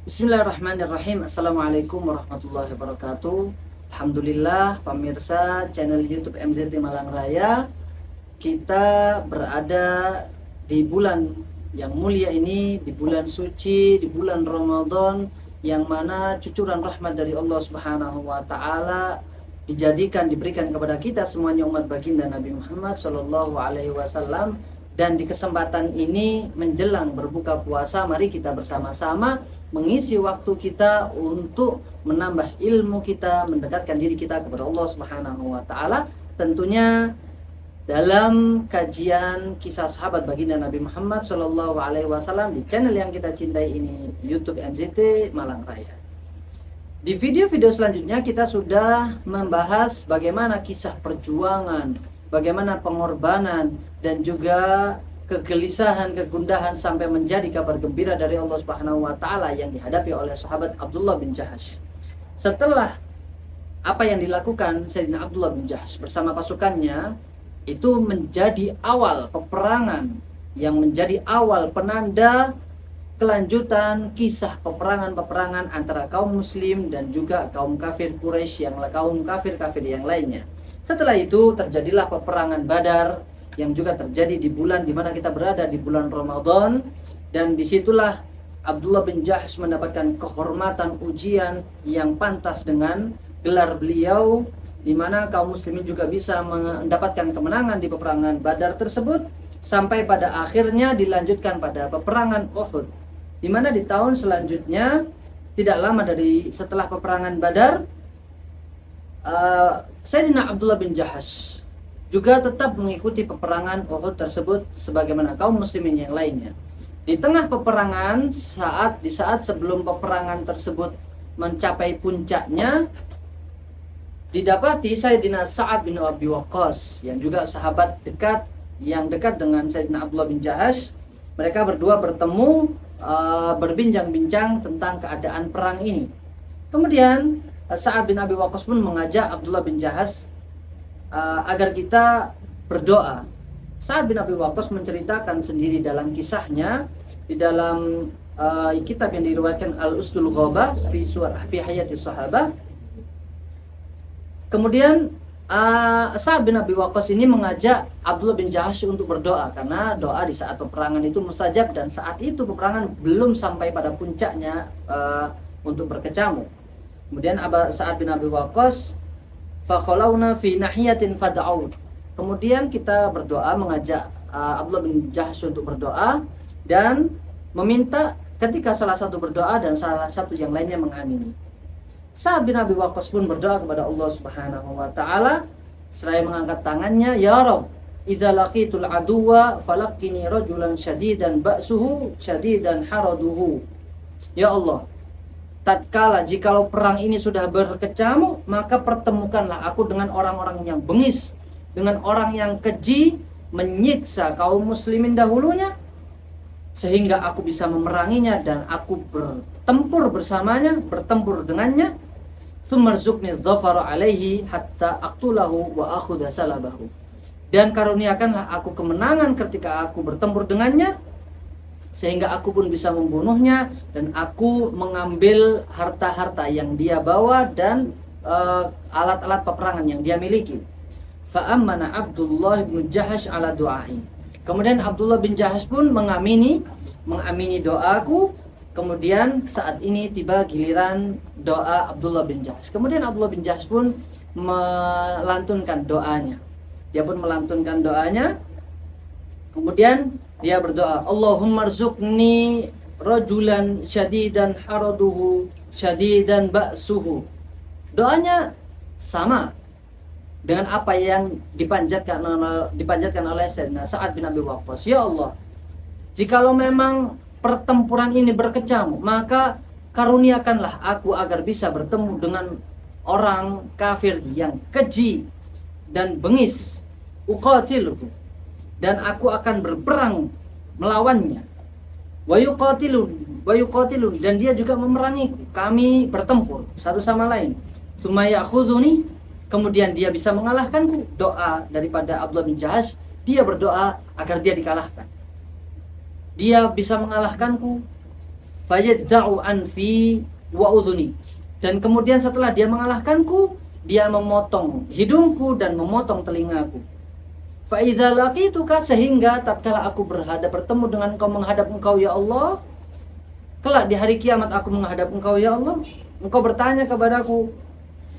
Bismillahirrahmanirrahim. Assalamualaikum warahmatullahi wabarakatuh. Alhamdulillah pemirsa channel YouTube MZT Malang Raya, kita berada di bulan yang mulia ini, di bulan suci, di bulan Ramadan, yang mana cucuran rahmat dari Allah Subhanahu wa taala diberikan kepada kita semuanya umat baginda Nabi Muhammad Shallallahu alaihi wasallam. Dan di kesempatan ini menjelang berbuka puasa, mari kita bersama-sama mengisi waktu kita untuk menambah ilmu kita, mendekatkan diri kita kepada Allah Subhanahu wa taala, tentunya dalam kajian kisah sahabat baginda Nabi Muhammad Shallallahu alaihi wasallam di channel yang kita cintai ini, YouTube MZT Malang Raya. Di video-video selanjutnya kita sudah membahas bagaimana kisah perjuangan, bagaimana pengorbanan dan juga kegelisahan, kegundahan sampai menjadi kabar gembira dari Allah Subhanahu wa taala yang dihadapi oleh sahabat Abdullah bin Jahash. Setelah apa yang dilakukan Sayyidina Abdullah bin Jahash bersama pasukannya, itu menjadi awal peperangan, yang menjadi awal penanda kelanjutan kisah peperangan-peperangan antara kaum muslim dan juga kaum kafir Quraisy, kaum kafir-kafir yang lainnya. Setelah itu terjadilah peperangan Badar yang juga terjadi di bulan di mana kita berada, di bulan Ramadan, dan disitulah Abdullah bin Jahash mendapatkan kehormatan, ujian yang pantas dengan gelar beliau, di mana kaum muslimin juga bisa mendapatkan kemenangan di peperangan Badar tersebut, sampai pada akhirnya dilanjutkan pada peperangan Uhud, di mana di tahun selanjutnya, tidak lama dari setelah peperangan Badar, Sayyidina Abdullah bin Jahash juga tetap mengikuti peperangan Uhud tersebut sebagaimana kaum muslimin yang lainnya. Di tengah peperangan, di saat sebelum peperangan tersebut mencapai puncaknya, didapati Sayyidina Sa'ad bin Abi Waqqas yang juga sahabat dekat, yang dekat dengan Sayyidina Abdullah bin Jahash. Mereka berdua bertemu, berbincang-bincang tentang keadaan perang ini. Kemudian Sa'ad bin Abi Waqqas pun mengajak Abdullah bin Jahash agar kita berdoa. Sa'ad bin Abi Waqqas menceritakan sendiri dalam kisahnya di dalam kitab yang diriwayatkan Al-Usdul Ghaba fi Hayati Sahabah. Kemudian Sa'ad bin Abi Waqqas ini mengajak Abdullah bin Jahash untuk berdoa, karena doa di saat peperangan itu mustajab, dan saat itu peperangan belum sampai pada puncaknya untuk berkecamuk. Kemudian Sa'ad bin Abi Waqqas fakhalawna fi nahiyatin fad'au. Kemudian kita berdoa, mengajak Abdullah bin Jahash untuk berdoa dan meminta ketika salah satu berdoa dan salah satu yang lainnya mengamini. Sa'ad bin Abi Waqqas pun berdoa kepada Allah Subhanahu wa taala seraya mengangkat tangannya, "Ya Rabb, idza laqitul aduwa falaqqini rajulan syadidan ba'suhu syadidan haraduhu." Ya Allah, tatkala jikalau perang ini sudah berkecamuk, maka pertemukanlah aku dengan orang-orang yang bengis, dengan orang yang keji, menyiksa kaum muslimin dahulunya, sehingga aku bisa memeranginya dan aku bertempur bersamanya, bertempur dengannya. Tsummarzuqni dzafara alaihi hatta aqtulahu wa akhudha salabahu. Dan karuniakanlah aku kemenangan ketika aku bertempur dengannya, sehingga aku pun bisa membunuhnya dan aku mengambil harta-harta yang dia bawa dan alat-alat peperangan yang dia miliki. Fa'ammana Abdullah bin Jahash ala du'ai. Kemudian Abdullah bin Jahash pun mengamini doaku. Kemudian saat ini tiba giliran doa Abdullah bin Jahash. Kemudian Abdullah bin Jahash pun melantunkan doanya. Dia pun melantunkan doanya. Kemudian dia berdoa, Allahumma rzuqni rajulan syadidan haraduhu syadidan ba'suhu. Doanya sama dengan apa yang dipanjatkan oleh Sayyidina Sa'ad bin Abi Waqqas. Ya Allah, jikalau memang pertempuran ini berkecamuk, maka karuniakanlah aku agar bisa bertemu dengan orang kafir yang keji dan bengis. Uqatiluhu, dan aku akan berperang melawannya. Wa yuqatilun, dan dia juga memerangi, kami bertempur satu sama lain. Tsumma ya'khudhuni, kemudian dia bisa mengalahkanku. Doa daripada Abdullah bin Jahash, dia berdoa agar dia dikalahkan. Dia bisa mengalahkanku. fayadda'u anfi wa udhuni. Dan kemudian setelah dia mengalahkanku, dia memotong hidungku dan memotong telingaku. Fa idza laqituka, sehingga tatkala aku bertemu dengan engkau, menghadap engkau ya Allah, kelak di hari kiamat aku menghadap engkau ya Allah, engkau bertanya kepadaku,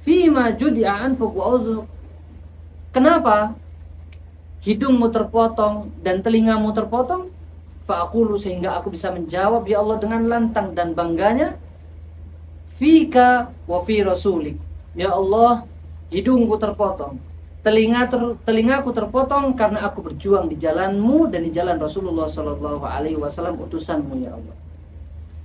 fima judi'a anfuk wa udhuk, kenapa hidungmu terpotong dan telingamu terpotong? Fa aqulu, sehingga aku bisa menjawab ya Allah dengan lantang dan bangganya, fika wa fi rasulik, ya Allah, hidungku terpotong, telingaku terpotong karena aku berjuang di jalanmu dan di jalan Rasulullah Shallallahu Alaihi Wasallam, utusanmu ya Allah.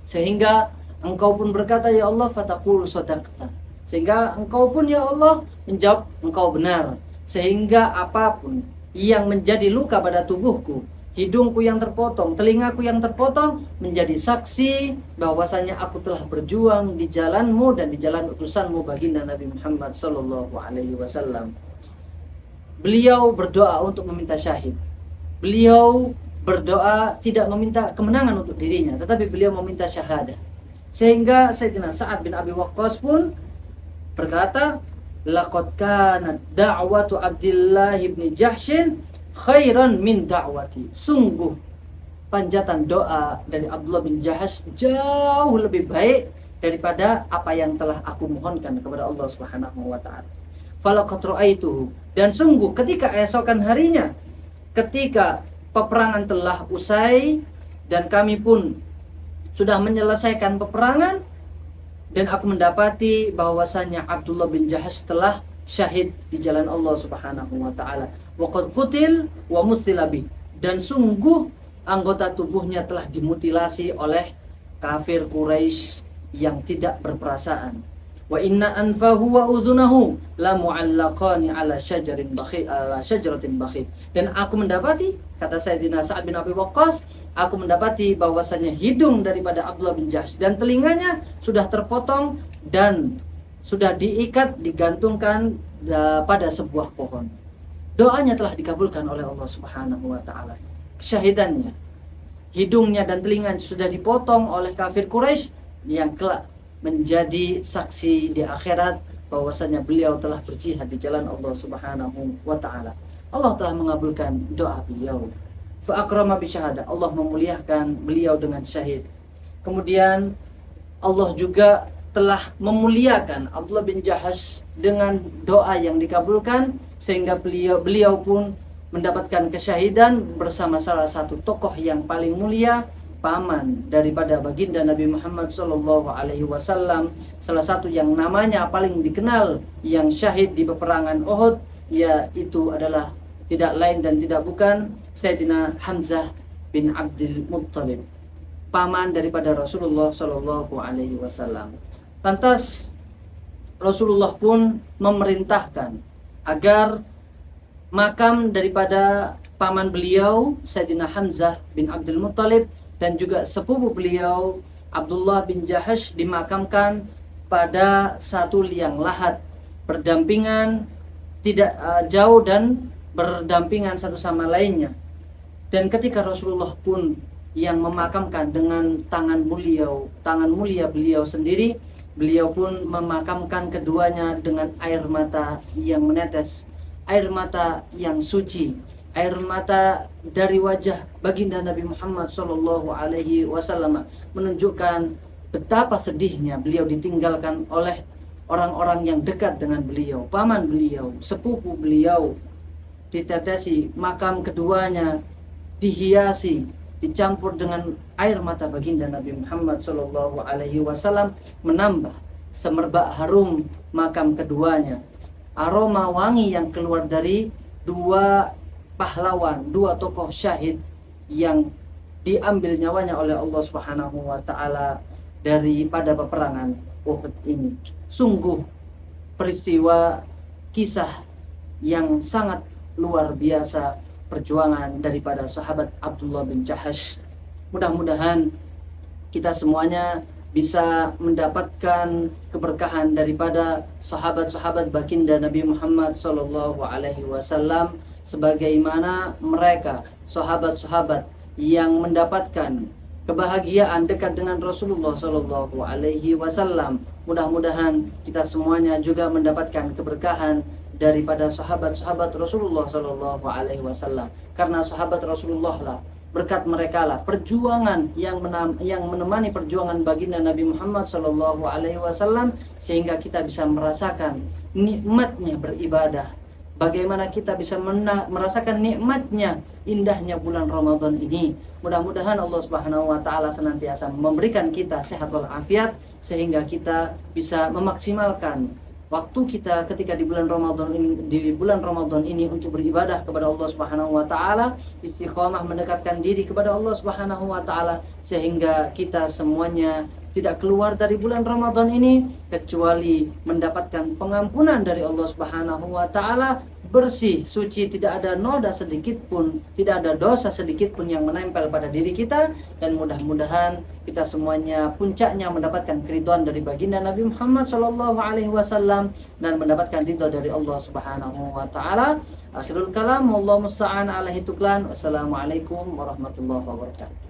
Sehingga engkau pun berkata ya Allah, fataqul sadaqta, sehingga engkau pun ya Allah menjawab engkau benar. Sehingga apapun yang menjadi luka pada tubuhku, hidungku yang terpotong, telingaku yang terpotong, menjadi saksi bahwasanya aku telah berjuang di jalanmu dan di jalan utusanmu baginda Nabi Muhammad Sallallahu Alaihi Wasallam. Beliau berdoa untuk meminta syahid. Beliau berdoa tidak meminta kemenangan untuk dirinya, tetapi beliau meminta syahadah. Sehingga Sayyidina Sa'ad bin Abi Waqqas pun berkata, laqad kanat da'watu Abdillah bin Jahshin khairan min da'wati. Sungguh panjatan doa dari Abdullah bin Jahash jauh lebih baik daripada apa yang telah aku mohonkan kepada Allah Subhanahu wa taala. Falaqad ra'aituhu, dan sungguh ketika esokan harinya, ketika peperangan telah usai dan kami pun sudah menyelesaikan peperangan, dan aku mendapati bahwasanya Abdullah bin Jahash telah syahid di jalan Allah Subhanahu wa taala. Wa qad qutil wa muthila bi, dan sungguh anggota tubuhnya telah dimutilasi oleh kafir Quraisy yang tidak berperasaan. Wa inna anfahu wa udhunahu la mu'allaqani ala syajaratin bakhit. Dan aku mendapati, kata Sayyidina Sa'ad bin Abi Waqqas, aku mendapati bahwasanya hidung daripada Abdullah bin Jahsh dan telinganya sudah terpotong dan sudah diikat, digantungkan pada sebuah pohon. Doanya telah dikabulkan oleh Allah Subhanahu wa taala. Kesyahidannya, hidungnya dan telinganya sudah dipotong oleh kafir Quraisy yang kelak menjadi saksi di akhirat bahwasanya beliau telah berjihad di jalan Allah Subhanahu wa taala. Allah telah mengabulkan doa beliau. Fa akrama bi syahadah, Allah memuliakan beliau dengan syahid. Kemudian Allah juga telah memuliakan Abdullah bin Jahash dengan doa yang dikabulkan, sehingga beliau pun mendapatkan kesyahidan bersama salah satu tokoh yang paling mulia, paman daripada baginda Nabi Muhammad Sallallahu Alaihi Wasallam, salah satu yang namanya paling dikenal yang syahid di peperangan Uhud, yaitu adalah tidak lain dan tidak bukan Sayyidina Hamzah bin Abdul Muttalib, paman daripada Rasulullah Sallallahu Alaihi Wasallam. Lantas Rasulullah pun memerintahkan agar makam daripada paman beliau Sayyidina Hamzah bin Abdul Muttalib dan juga sepupu beliau Abdullah bin Jahash dimakamkan pada satu liang lahat, berdampingan, tidak jauh dan berdampingan satu sama lainnya. Dan ketika Rasulullah pun yang memakamkan dengan tangan mulia beliau sendiri, beliau pun memakamkan keduanya dengan air mata yang menetes, air mata yang suci, air mata dari wajah baginda Nabi Muhammad Sallallahu Alaihi Wasallam, menunjukkan betapa sedihnya beliau ditinggalkan oleh orang-orang yang dekat dengan beliau, paman beliau, sepupu beliau. Ditetesi makam keduanya, dihiasi, dicampur dengan air mata baginda Nabi Muhammad Sallallahu Alaihi Wasallam, menambah semerbak harum makam keduanya. Aroma wangi yang keluar dari dua pahlawan, dua tokoh syahid yang diambil nyawanya oleh Allah Subhanahu wa taala daripada peperangan Uhud ini. Sungguh peristiwa kisah yang sangat luar biasa, perjuangan daripada sahabat Abdullah bin Jahash. Mudah-mudahan kita semuanya bisa mendapatkan keberkahan daripada sahabat-sahabat baginda Nabi Muhammad Sallallahu Alaihi Wasallam, sebagaimana mereka sahabat-sahabat yang mendapatkan kebahagiaan dekat dengan Rasulullah Shallallahu Alaihi Wasallam. Mudah-mudahan kita semuanya juga mendapatkan keberkahan daripada sahabat-sahabat Rasulullah Shallallahu Alaihi Wasallam, karena sahabat Rasulullah lah, berkat mereka lah perjuangan yang menemani perjuangan baginda Nabi Muhammad Shallallahu Alaihi Wasallam, sehingga kita bisa merasakan nikmatnya beribadah. Bagaimana kita bisa merasakan nikmatnya, indahnya bulan Ramadan ini. Mudah-mudahan Allah Subhanahu wa taala senantiasa memberikan kita sehat walafiat, sehingga kita bisa memaksimalkan waktu kita ketika di bulan Ramadan ini untuk beribadah kepada Allah Subhanahu wa taala, istiqomah mendekatkan diri kepada Allah Subhanahu wa taala, sehingga kita semuanya tidak keluar dari bulan Ramadan ini kecuali mendapatkan pengampunan dari Allah Subhanahu wa taala, bersih, suci, tidak ada noda sedikit pun, tidak ada dosa sedikit pun yang menempel pada diri kita. Dan mudah-mudahan kita semuanya puncaknya mendapatkan keridhaan dari baginda Nabi Muhammad sallallahu alaihi wasallam dan mendapatkan ridha dari Allah Subhanahu wa taala. Akhirul kalam, wallahu musta'an alaihi tuklan. Wassalamualaikum warahmatullahi wabarakatuh.